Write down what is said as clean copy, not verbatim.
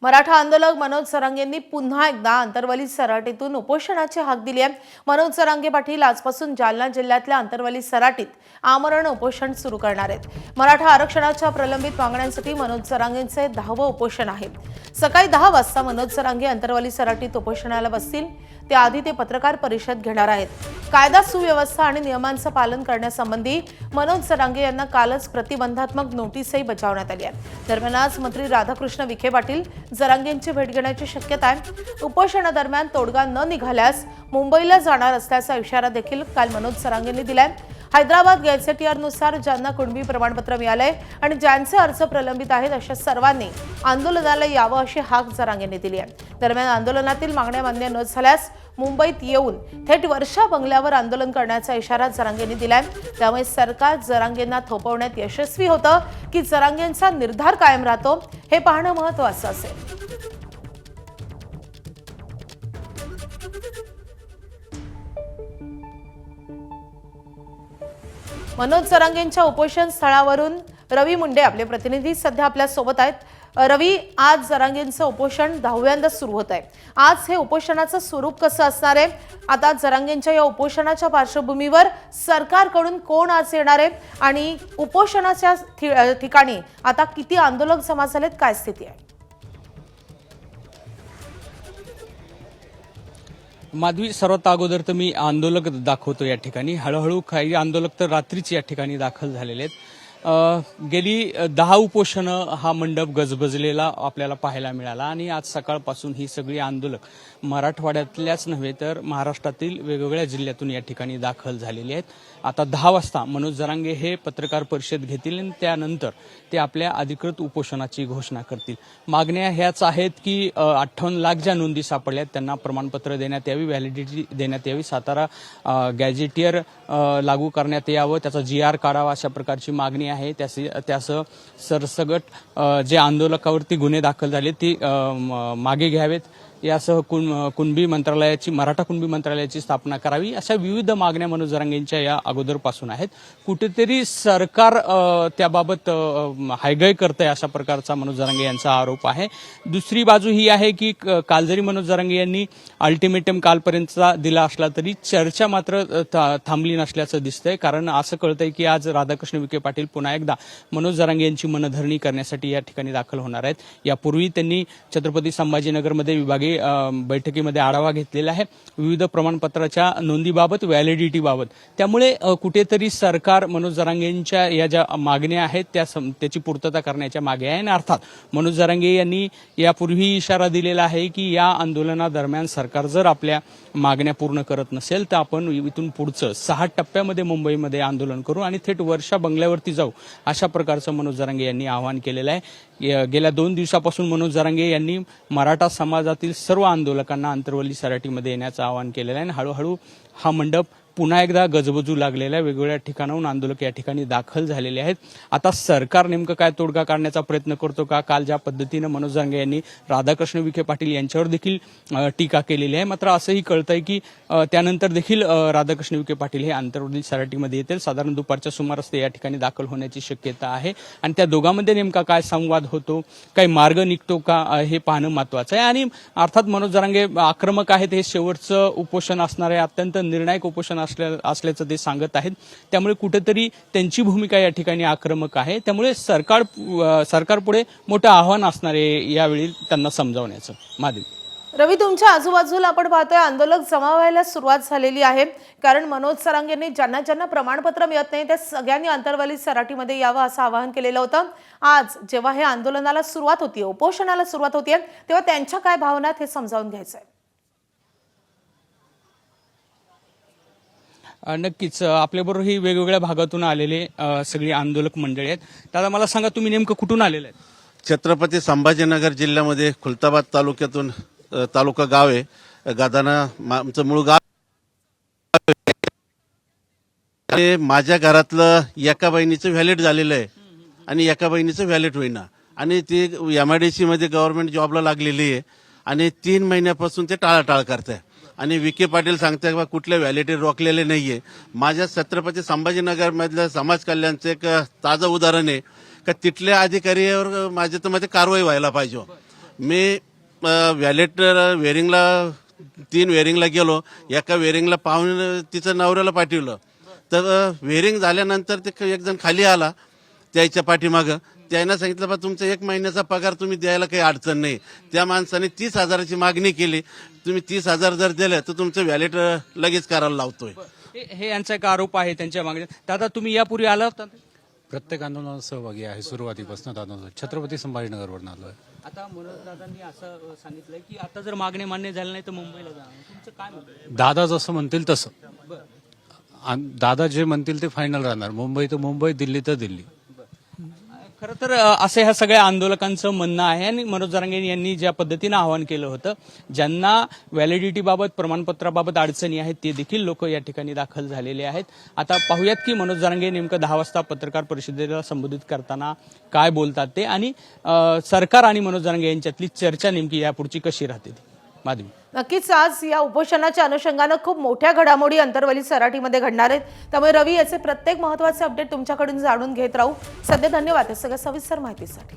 मराठा आंदोलक मनोज जरांगेंनी पुन्हा एकदा आंतरवली सराटीतून उपोषणाची हाक दिली आहे। मनोज जरांगे पाटील आजपासून जालना जिल्ह्यातल्या आंतरवली सराटीत आमरण उपोषण सुरू करणार आहेत। मराठा आरक्षणाच्या प्रलंबित मागण्यांसाठी मनोज जरांगेंचे 10वं उपोषण आहे। सकाळी 10 वाजता मनोज जरांगे आंतरवली सराटीत उपोषणाला बसतील। त्याआधी ते पत्रकार परिषद घेणार आहेत। कायदा सुव्यवस्था आणि नियमांचं पालन करण्यासंबंधी मनोज जरांगे यांना कालच प्रतिबंधात्मक नोटीसही बजावण्यात आली आहे। दरम्यान आज मंत्री राधाकृष्ण विखे पाटील जरांगेंची भेट घेण्याची शक्यता आहे। उपोषणादरम्यान तोडगा न निघाल्यास मुंबईला जाणार असल्याचा इशारा देखील काल मनोज जरांगेंनी दिलाय। हैदराबाद गॅझेटियरनुसार ज्यांना कुणबी प्रमाणपत्र मिळालंय आणि ज्यांचे अर्ज प्रलंबित आहेत अशा सर्वांनी आंदोलनाला यावं अशी हाक जरांगेंनी दिली आहे। दरम्यान आंदोलनातील मागण्या मान्य न झाल्यास मुंबईत येऊन थेट वर्षा बंगल्यावर आंदोलन करण्याचा इशारा जरांगेंनी दिलाय। त्यामुळे सरकार जरांगेंना थोपवण्यात यशस्वी होतं की जरांगेंचा निर्धार कायम राहतो हे पाहणं महत्त्वाचं असेल। मनोज जरांगेंच्या उपोषण स्थळावरून रवी मुंडे आपले प्रतिनिधी सध्या आपल्या सोबत आहेत। रवी, आज जरांगेंचं उपोषण 10व्यांदा सुरू होत आहे। आज हे उपोषणाचं स्वरूप कसं असणार आहे? आता जरांगेंच्या या उपोषणाच्या पार्श्वभूमीवर सरकारकडून कोण आज येणार आहे आणि उपोषणाच्या ठिकाणी आता किती आंदोलक जमा झालेत, काय स्थिती आहे? माधवी, सर्वात अगोदर तर मी आंदोलक दाखवतो या ठिकाणी। हळूहळू काही आंदोलक तर रात्रीच या ठिकाणी दाखल झालेले आहेत। गेली 10 उपोषणं हा मंडप गजबजलेला आपल्याला पाहायला मिळाला आणि आज सकाळपासून ही सगळी आंदोलक मराठवाड्यातल्याच नव्हे तर महाराष्ट्रातील वेगवेगळ्या जिल्ह्यातून या ठिकाणी दाखल झालेली आहेत। आता 10 वाजता मनोज जरांगे हे पत्रकार परिषद घेतील आणि त्यानंतर ते आपल्या अधिकृत उपोषणाची घोषणा करतील। मागण्या ह्याच आहेत की 58 लाख ज्या नोंदी सापडल्यात त्यांना प्रमाणपत्र देण्यात यावी, व्हॅलिडिटी देण्यात यावी, सातारा गॅझेटियर लागू करण्यात यावं, त्याचा GR काढावा, अशा प्रकारची मागणी आहे। त्यासह सरसगट जे आंदोलकावरती गुन्हे दाखल झाले ते मागे घ्यावेत, यासह कुणबी मंत्रालयाची, मराठा कुणबी मंत्रालयाची स्थापना करावी, अशा विविध मागण्या मनोज जरांगेंच्या या अगोदरपासून आहेत। कुठेतरी सरकार त्याबाबत हायगय करतंय अशा प्रकारचा मनोज जरांगे यांचा आरोप आहे। दुसरी बाजू ही आहे की काल जरी मनोज जरांगे यांनी अल्टिमेटम कालपर्यंतचा दिला असला तरी चर्चा मात्र थांबली नसल्याचं दिसतंय। कारण असं कळतंय की आज राधाकृष्ण विखे पाटील पुन्हा एकदा मनोज जरांगे यांची मनधरणी करण्यासाठी या ठिकाणी दाखल होणार आहेत। यापूर्वी त्यांनी छत्रपती संभाजीनगरमध्ये विभागीय बैठकीमध्ये आढावा घेतलेला आहे विविध प्रमाणपत्राच्या नोंदीबाबत, व्हॅलिडिटीबाबत। त्यामुळे कुठेतरी सरकार मनोज जरांगेंच्या या ज्या मागण्या आहेत त्याची पूर्तता करण्याच्या मागे आहे। आणि अर्थात मनोज जरांगे यांनी यापूर्वी इशारा दिलेला आहे की या आंदोलनादरम्यान सरकार जर आपल्या मागण्या पूर्ण करत नसेल तर आपण इथून पुढचं 6 टप्प्यामध्ये मुंबईमध्ये आंदोलन करू आणि थेट वर्षा बंगल्यावरती जाऊ, अशा प्रकारचं मनोज जरांगे यांनी आवाहन केलेलं आहे। गेल्या 2 दिवसापासून मनोज जरांगे यांनी मराठा समाजातील सर्व आंदोलकांना आंतरवली सराटीमध्ये येण्याचं आवाहन केलेलं आहे आणि हळूहळू हा मंडप पुन्हा एकदा गजबजू लागलेला आहे। वेगवेगळ्या ठिकाणाहून आंदोलक या ठिकाणी दाखल झालेले आहेत। आता सरकार नेमकं काय तोडगा काढण्याचा प्रयत्न करतो का? काल ज्या पद्धतीनं मनोज जरांगे यांनी राधाकृष्ण विखे पाटील यांच्यावर देखील टीका केलेली आहे, मात्र असंही कळतंय की त्यानंतर देखील राधाकृष्ण विखे पाटील हे आंतरवली सराटीमध्ये येतील। साधारण दुपारच्या सुमारास ते या ठिकाणी दाखल होण्याची शक्यता आहे आणि त्या दोघांमध्ये नेमका काय संवाद होतो, काही मार्ग निघतो का, हे पाहणं महत्वाचं आहे। आणि अर्थात मनोज जरांगे आक्रमक आहेत, हे शेवटचं उपोषण असणार आहे, अत्यंत निर्णायक उपोषण असल्याचं ते सांगत आहेत। त्यामुळे कुठेतरी त्यांची भूमिका या ठिकाणी आक्रमक आहे। त्यामुळे सरकारपुढे मोठं आव्हान असणार आहे यावेळी त्यांना समजावण्याचं। माधवी, रवी, तुमच्या आजूबाजूला आपण पाहतोय आंदोलक जमा व्हायला सुरुवात झालेली आहे। कारण मनोज जरांगेंनी ज्यांना प्रमाणपत्र मिळत नाही त्या सगळ्यांनी आंतरवली सराटीमध्ये यावं असं आवाहन केलेलं होतं। आज जेव्हा हे आंदोलनाला सुरुवात होतीये, उपोषणाला सुरुवात होतीये, तेव्हा त्यांच्या काय भावना आहेत हे समजावून घ्यायचंय। नक्कीच, आपल्याबरोबर ही वेगवेगळ्या भागातून आलेले सगळी आंदोलक मंडळी आहेत। दादा, मला सांगा, तुम्ही नेमकं कुठून आलेले आहेत? छत्रपती संभाजीनगर जिल्ह्यामध्ये खुलताबाद तालुक्यातून तालुका गाव आहे गादाना, आमचं मूळ गाव। माझ्या घरातलं एका बहिणीचं व्हॅलिड झालेलं आहे आणि एका बहिणीचं व्हॅलिड होईना आणि ती MIDC मध्ये गव्हर्नमेंट जॉबला लागलेली आहे आणि 3 महिन्यापासून ते टाळाटाळ करताय आणि विखे पाटील सांगताय की कुठल्या व्हॅलिडिटी रोखलेले नाहीये। माझ्या छत्रपती संभाजीनगर मधल्या समाज कल्याणचं एक ताजं उदाहरण आहे का तिथल्या अधिकाऱ्यावर माझ्या तर कारवाई व्हायला पाहिजे। मी व्हॅलेट वेरिंगला 3 वेरिंगला गेलो, एका वेरिंगला पाहून तिचं नवऱ्याला पाठवलं. तर वेरिंग झाल्यानंतर ते एक जण खाली आला त्याच्या पाठीमागं. त्यानं सांगितलं बा तुमचा 1 महिन्याचा पगार तुम्ही द्यायला काही अडचण नाही. त्या माणसाने 30,000ची मागणी केली. तुम्ही 30,000 जर दिले तर तुमचं व्हॅलेट लगेच करायला लावतोय. हे यांचा एक आरोप आहे त्यांच्या मागण्या. दादा तुम्ही यापूर्वी आला होता? प्रत्येक आंदोलनात सहभागी आहे. सुरुवातीपासून आंदोलन छत्रपती संभाजीनगरवरून आलो आहे. आता मनोज दादांनी असं सांगितलंय की आता जर मागण्या मान्य झाल्या नाही तर मुंबईला जाणार. तुमचं काय मत आहे? दादा जसं म्हणतील तसं. दादा जे म्हणतील ते फायनल राहणार. मुंबई तर मुंबई, दिल्ली तर दिल्ली. खरं तर असं ह्या सगळ्या आंदोलकांचं म्हणणं आहे आणि मनोज जरांगे यांनी ज्या पद्धतीनं आवाहन केलं होतं, ज्यांना व्हॅलिडिटीबाबत प्रमाणपत्राबाबत अडचणी आहेत ते देखील लोक या ठिकाणी दाखल झालेले आहेत. आता पाहूयात की मनोज जरांगे नेमकं 10 वाजता पत्रकार परिषदेला संबोधित करताना काय बोलतात ते आणि सरकार आणि मनोज जरांगे यांच्यातली चर्चा नेमकी यापुढची कशी राहते. माधवी, नक्कीच आज या उपोषणाच्या अनुषंगानं खूप मोठ्या घडामोडी अंतरवली सराटीमध्ये घडणार आहेत. त्यामुळे रवी याचे प्रत्येक महत्त्वाचे अपडेट तुमच्याकडून जाणून घेत राहू. सध्या धन्यवाद या सगळ्या सविस्तर माहितीसाठी.